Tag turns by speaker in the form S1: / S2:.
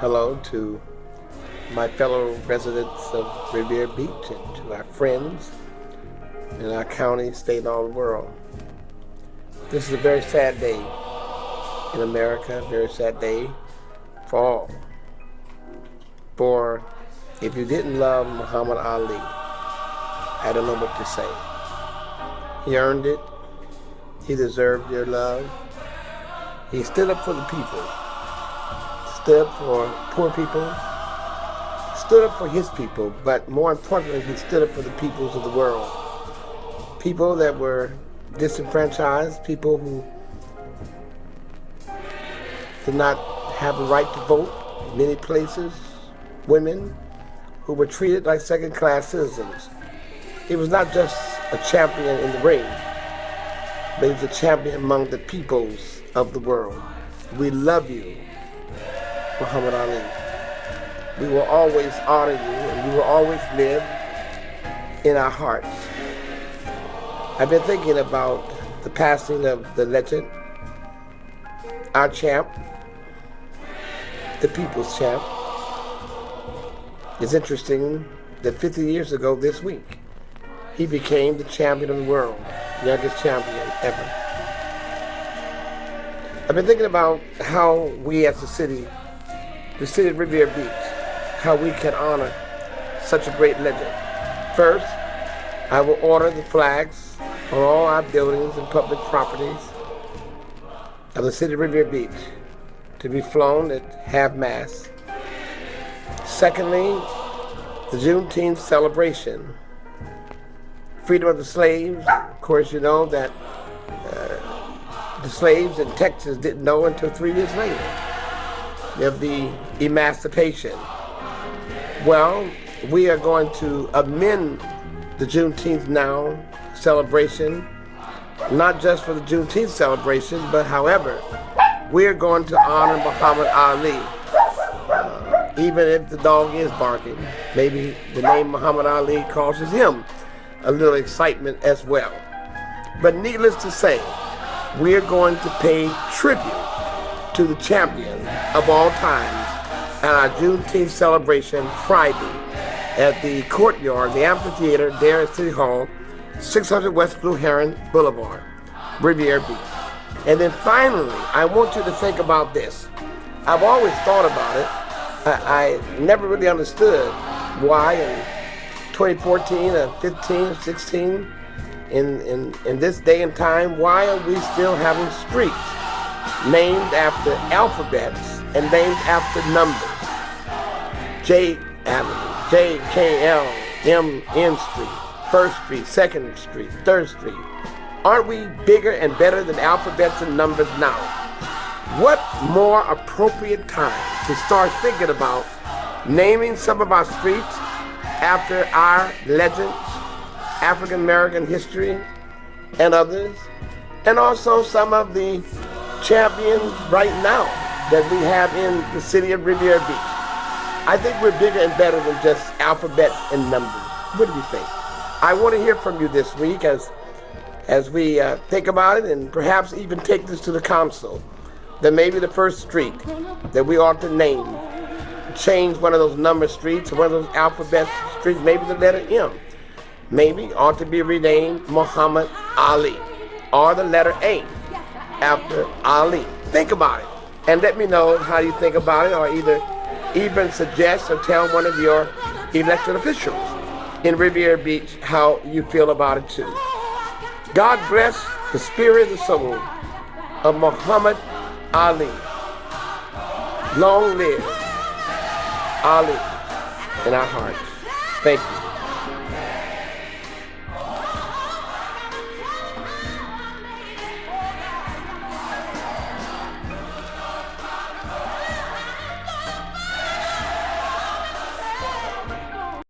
S1: hello to my fellow residents of Riviera Beach and to our friends in our county, state, and all the world. This is a very sad day in America, a very sad day for all. For if you didn't love Muhammad Ali, I don't know what to say. He earned it. He deserved your love. He stood up for the people, stood up for poor people, stood up for his people, but more importantly, he stood up for the peoples of the world. People that were disenfranchised, people who did not have the right to vote in many places, women who were treated like second-class citizens. He was not just a champion in the ring, but he was a champion among the peoples of the world. We love you, Muhammad Ali. We will always honor you, and you will always live in our hearts. I've been thinking about the passing of the legend, our champ, the people's champ. It's interesting that 50 years ago this week, he became the champion of the world, youngest champion ever. I've been thinking about how we as the city of Riviera Beach, how we can honor such a great legend. First, I will order the flags on all our buildings and public properties of the city of Riviera Beach to be flown at half-mast. Secondly, the Juneteenth celebration. Freedom of the slaves. Of course, you know that the slaves in Texas didn't know until 3 years later of the emancipation. Well, we are going to amend the Juneteenth now celebration, not just for the Juneteenth celebration, but however, we're going to honor Muhammad Ali. Even if the dog is barking, maybe the name Muhammad Ali causes him a little excitement as well. But needless to say, we're going to pay tribute to the champion of all times at our Juneteenth celebration Friday at the courtyard, the amphitheater there at City Hall, 600 West Blue Heron Boulevard, Riviera Beach. And then finally, I want you to think about this. I've always thought about it. I never really understood why in 2014 or 15 or 16, in this day and time, why are we still having streets named after alphabets and named after numbers? J Avenue, J, K, L, M, N Street, 1st Street, 2nd Street, 3rd Street. Aren't we bigger and better than alphabets and numbers now? What more appropriate time to start thinking about naming some of our streets after our legends, African American history, and others, and also some of the champions right now that we have in the city of Riviera Beach. I think we're bigger and better than just alphabets and numbers. What do you think? I want to hear from you this week as we think about it and perhaps even take this to the council. That maybe the first street that we ought to name, change one of those number streets or one of those alphabet streets, maybe the letter M, maybe ought to be renamed Muhammad Ali, or the letter A after Ali. Think about it and let me know how you think about it, or either even suggest or tell one of your elected officials in Riviera Beach how you feel about it too. God bless the spirit and the soul of Muhammad Ali. Long live Ali in our hearts. Thank you.